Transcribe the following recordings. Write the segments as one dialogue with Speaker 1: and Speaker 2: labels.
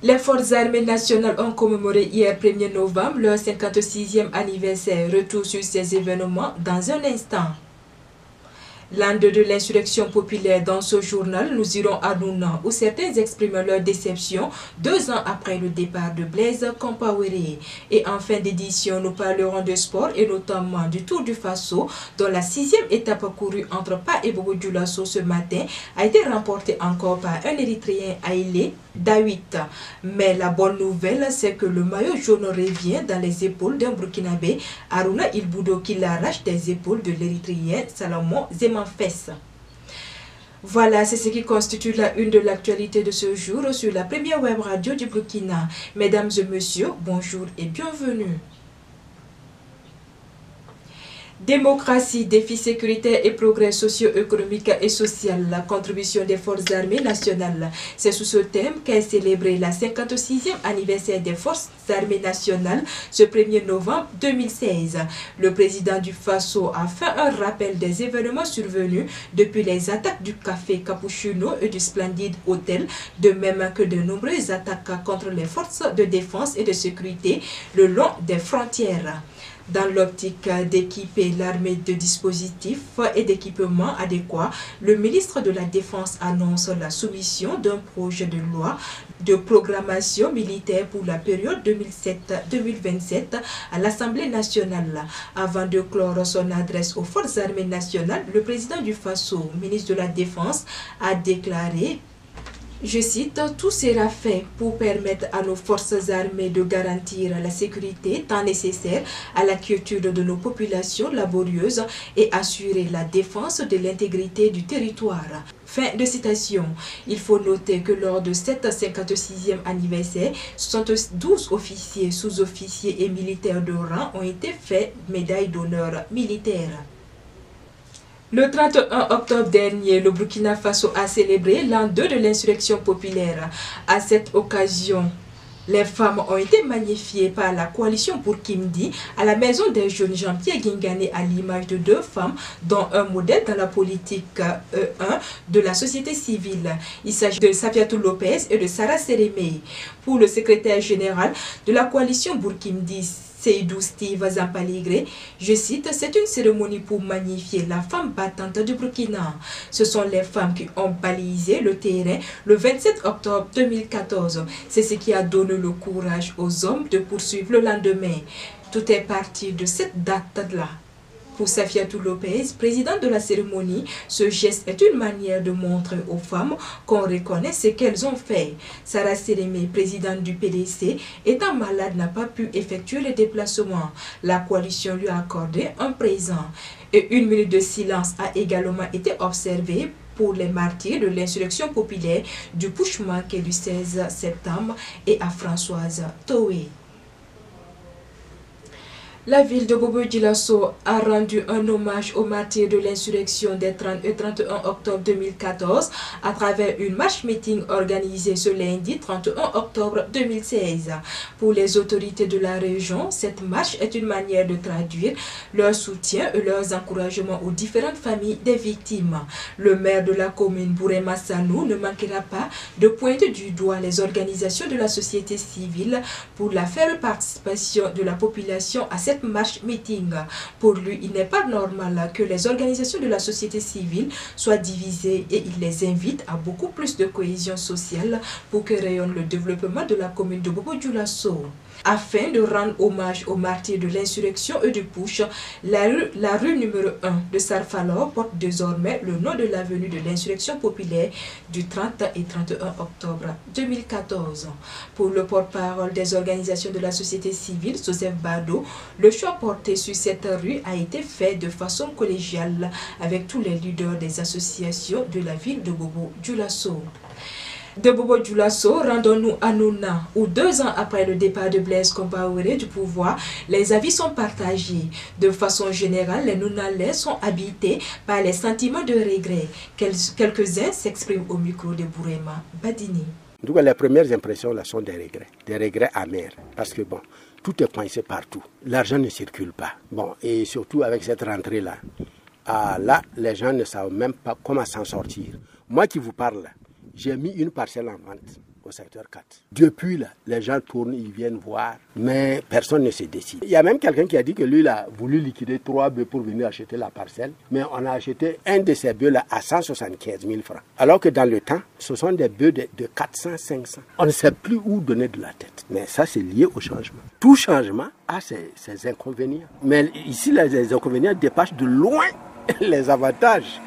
Speaker 1: Les forces armées nationales ont commémoré hier 1er novembre leur 56e anniversaire. Retour sur ces événements dans un instant. L'an 2 de l'insurrection populaire. Dans ce journal, nous irons à Nouna, où certains expriment leur déception 2 ans après le départ de Blaise Compaoré. Et en fin d'édition, nous parlerons de sport et notamment du Tour du Faso, dont la 6e étape courue entre Pa et Bobo Dioulasso ce matin a été remportée encore par un Érythréen Haïlé Dawit. Mais la bonne nouvelle, c'est que le maillot jaune revient dans les épaules d'un Burkinabé, Aruna Ilboudo, qui l'arrache des épaules de l'Érythréen Salomon Zemanfès. Voilà, c'est ce qui constitue la une de l'actualité de ce jour sur la première web radio du Burkina. Mesdames et messieurs, bonjour et bienvenue. Démocratie, défis sécuritaires et progrès socio-économique et social, la contribution des forces armées nationales. C'est sous ce thème qu'est célébré la 56e anniversaire des forces armées nationales ce 1er novembre 2016. Le président du Faso a fait un rappel des événements survenus depuis les attaques du Café Cappuccino et du Splendid Hotel, de même que de nombreuses attaques contre les forces de défense et de sécurité le long des frontières. Dans l'optique d'équiper l'armée de dispositifs et d'équipements adéquats, le ministre de la Défense annonce la soumission d'un projet de loi de programmation militaire pour la période 2007-2027 à l'Assemblée nationale. Avant de clore son adresse aux forces armées nationales, le président du Faso, ministre de la Défense, a déclaré: je cite, « Tout sera fait pour permettre à nos forces armées de garantir la sécurité tant nécessaire à la quiétude de nos populations laborieuses et assurer la défense de l'intégrité du territoire. » Fin de citation. Il faut noter que lors de cette 56e anniversaire, 72 officiers, sous-officiers et militaires de rang ont été faits médailles d'honneur militaire. Le 31 octobre dernier, le Burkina Faso a célébré l'an 2 de l'insurrection populaire. À cette occasion, les femmes ont été magnifiées par la coalition pour Kimdi à la maison des jeunes Jean-Pierre Guingané à l'image de 2 femmes, dont un modèle dans la politique E1 de la société civile. Il s'agit de Safiatou Lopez et de Sarah Sérémé. Pour le secrétaire général de la coalition Burkimdi, Seydou Steve Zampaligré, je cite, « C'est une cérémonie pour magnifier la femme battante du Burkina. Ce sont les femmes qui ont balisé le terrain le 27 octobre 2014. C'est ce qui a donné le courage aux hommes de poursuivre le lendemain. Tout est parti de cette date-là. » Pour Safiatou Lopez, présidente de la cérémonie, ce geste est une manière de montrer aux femmes qu'on reconnaît ce qu'elles ont fait. Sarah Sérémé, présidente du PDC, étant malade, n'a pas pu effectuer le déplacement. La coalition lui a accordé un présent. Et 1 minute de silence a également été observée pour les martyrs de l'insurrection populaire du Pushmanké du 16 septembre et à Françoise Toé. La ville de Bobo Dioulasso a rendu un hommage aux martyrs de l'insurrection des 30 et 31 octobre 2014 à travers une marche-meeting organisée ce lundi 31 octobre 2016. Pour les autorités de la région, cette marche est une manière de traduire leur soutien et leurs encouragements aux différentes familles des victimes. Le maire de la commune, Bourema Sanou, ne manquera pas de pointer du doigt les organisations de la société civile pour la faible participation de la population à cette marche-meeting. Pour lui, il n'est pas normal que les organisations de la société civile soient divisées et il les invite à beaucoup plus de cohésion sociale pour que rayonne le développement de la commune de Bobo Dioulasso. Afin de rendre hommage aux martyrs de l'insurrection et du push, la rue numéro 1 de Sarfalor porte désormais le nom de l'avenue de l'insurrection populaire du 30 et 31 octobre 2014. Pour le porte-parole des organisations de la société civile, Joseph Bado, le choix porté sur cette rue a été fait de façon collégiale avec tous les leaders des associations de la ville de Bobo Dioulasso. De Bobo Dioulasso, rendons-nous à Nouna, où 2 ans après le départ de Blaise Compaoré du pouvoir, les avis sont partagés. De façon générale, les Nounalais sont habités par les sentiments de regret. Quelques-uns s'expriment au micro de Bourema Badini.
Speaker 2: Donc les premières impressions là sont des regrets amers, parce que bon, tout est coincé partout. L'argent ne circule pas. Bon, et surtout avec cette rentrée-là, là, les gens ne savent même pas comment s'en sortir. Moi qui vous parle, j'ai mis une parcelle en vente au secteur 4. Depuis là, les gens tournent, ils viennent voir, mais personne ne se décide. Il y a même quelqu'un qui a dit que lui, il a voulu liquider 3 bœufs pour venir acheter la parcelle, mais on a acheté un de ces bœufs-là à 175 000 francs. Alors que dans le temps, ce sont des bœufs de 400, 500. On ne sait plus où donner de la tête. Mais ça, c'est lié au changement. Tout changement a ses inconvénients. Mais ici, les inconvénients dépassent de loin les avantages.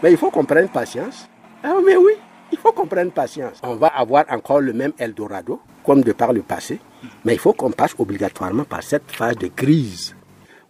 Speaker 2: Mais il faut qu'on prenne patience. Ah, mais oui, il faut qu'on prenne patience. On va avoir encore le même Eldorado, comme de par le passé, mais il faut qu'on passe obligatoirement par cette phase de crise.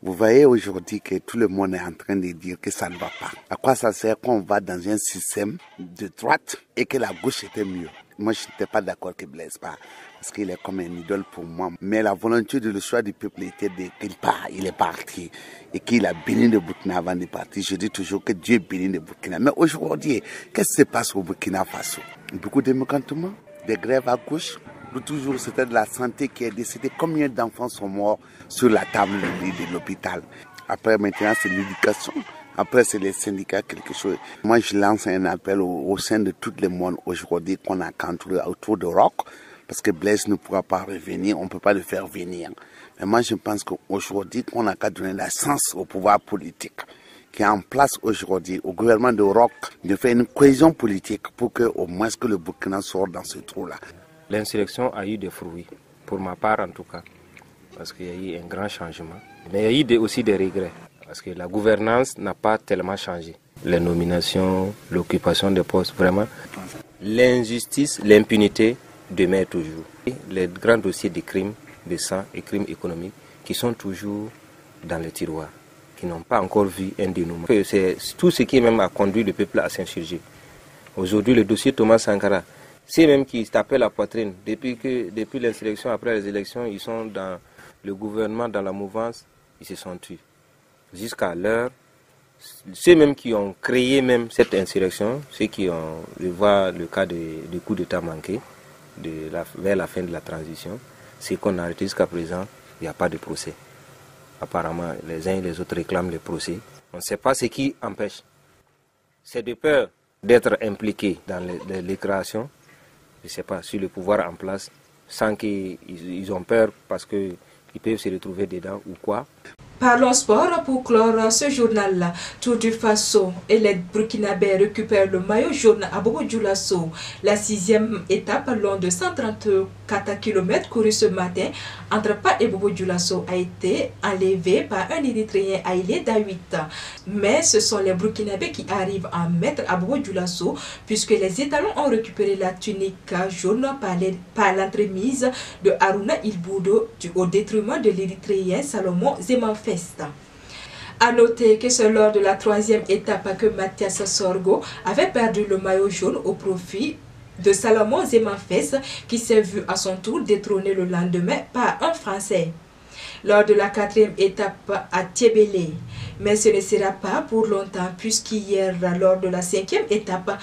Speaker 3: Vous voyez aujourd'hui que tout le monde est en train de dire que ça ne va pas. À quoi ça sert qu'on va dans un système de droite et que la gauche était mieux? Moi, je n'étais pas d'accord que Blaise part, parce qu'il est comme un idole pour moi. Mais la volonté de le choix du peuple était qu'il part, il est parti. Et qu'il a béni le Burkina avant de partir. Je dis toujours que Dieu bénit le Burkina. Mais aujourd'hui, qu'est-ce qui se passe au Burkina Faso? Beaucoup de mécontentements, des grèves à gauche. Toujours, c'était de la santé qui est décédée. Combien d'enfants sont morts sur la table de l'hôpital? Après, maintenant, c'est l'éducation. Après, c'est les syndicats, quelque chose. Moi, je lance un appel au sein de tout le monde aujourd'hui qu'on a contrôlé autour de Rock, parce que Blaise ne pourra pas revenir, on ne peut pas le faire venir. Mais moi, je pense qu'aujourd'hui, on n'a qu'à donner la chance au pouvoir politique qui est en place aujourd'hui, au gouvernement de Rock, de faire une cohésion politique pour que, au moins, que le Burkina sorte dans ce trou-là.
Speaker 4: L'insurrection a eu des fruits, pour ma part en tout cas, parce qu'il y a eu un grand changement. Mais il y a eu aussi des regrets, parce que la gouvernance n'a pas tellement changé. Les nominations, l'occupation des postes, vraiment. L'injustice, l'impunité demeurent toujours. Les grands dossiers de crimes, de sang et crimes économiques qui sont toujours dans les tiroirs, qui n'ont pas encore vu un dénouement. C'est tout ce qui même a conduit le peuple à s'insurger. Aujourd'hui, le dossier Thomas Sankara, c'est même qui se tapaient la poitrine. Depuis l'insurrection, après les élections, ils sont dans le gouvernement, dans la mouvance, ils se sont tués. Jusqu'à l'heure, ceux même qui ont créé même cette insurrection, ceux qui ont, je vois le cas du coup d'État manqué, vers la fin de la transition, c'est qu'on a arrêté jusqu'à présent, il n'y a pas de procès. Apparemment, les uns et les autres réclament le procès. On ne sait pas ce qui empêche. C'est de peur d'être impliqué dans les créations. Je ne sais pas, sur le pouvoir en place, sans qu'ils ont peur parce qu'ils peuvent se retrouver dedans ou quoi.
Speaker 1: Parlons sport pour clore ce journal-là. Tour du Faso et les Burkinabés récupèrent le maillot jaune à Bobo-Dioulasso. La 6e étape long de 134 km couru ce matin entre Pa et Bobo-Dioulasso a été enlevée par un Érythréen Haïlé d'A8. Mais ce sont les Burkinabés qui arrivent à mettre à Bobo-Dioulasso puisque les étalons ont récupéré la tunique jaune par l'entremise de Haruna Ilboudo au détriment de l'Érythréen Salomon Zemanfest. A noter que c'est lors de la 3e étape que Mathias Sorgo avait perdu le maillot jaune au profit de Salomon Zemanfest qui s'est vu à son tour détrôné le lendemain par un Français. Lors de la 4e étape à Tiebélé. Mais ce ne sera pas pour longtemps puisqu'hier lors de la 5e étape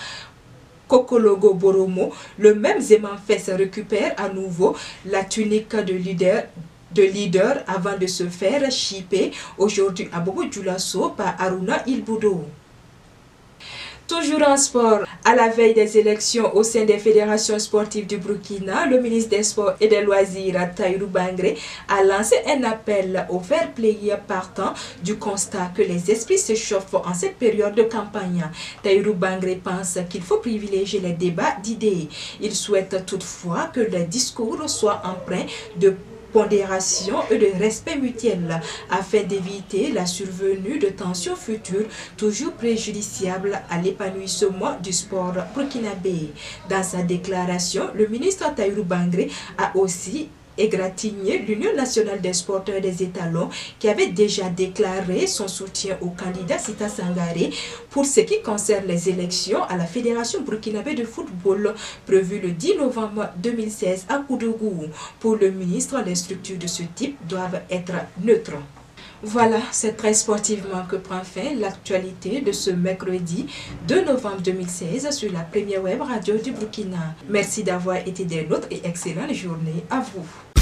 Speaker 1: Kokologo Boromo, le même Zemanfest récupère à nouveau la tunique de leader avant de se faire chipper aujourd'hui à Bobo-Dioulasso par Haruna Ilboudo. Toujours en sport, à la veille des élections au sein des fédérations sportives du Burkina, le ministre des Sports et des Loisirs, Tahirou Bangré, a lancé un appel au fair play partant du constat que les esprits se chauffent en cette période de campagne. Tahirou Bangré pense qu'il faut privilégier les débats d'idées. Il souhaite toutefois que les discours soient empreints de pondération et de respect mutuel afin d'éviter la survenue de tensions futures toujours préjudiciables à l'épanouissement du sport burkinabé. Dans sa déclaration, le ministre Tahirou Bangré a aussi égratigné l'Union nationale des sporteurs des étalons qui avait déjà déclaré son soutien au candidat Sita Sangaré pour ce qui concerne les élections à la Fédération burkinabé de football prévues le 10 novembre 2016 à Koudougou. Pour le ministre, les structures de ce type doivent être neutres. Voilà, c'est très sportivement que prend fin l'actualité de ce mercredi 2 novembre 2016 sur la première web radio du Burkina. Merci d'avoir été des nôtres et excellente journée à vous.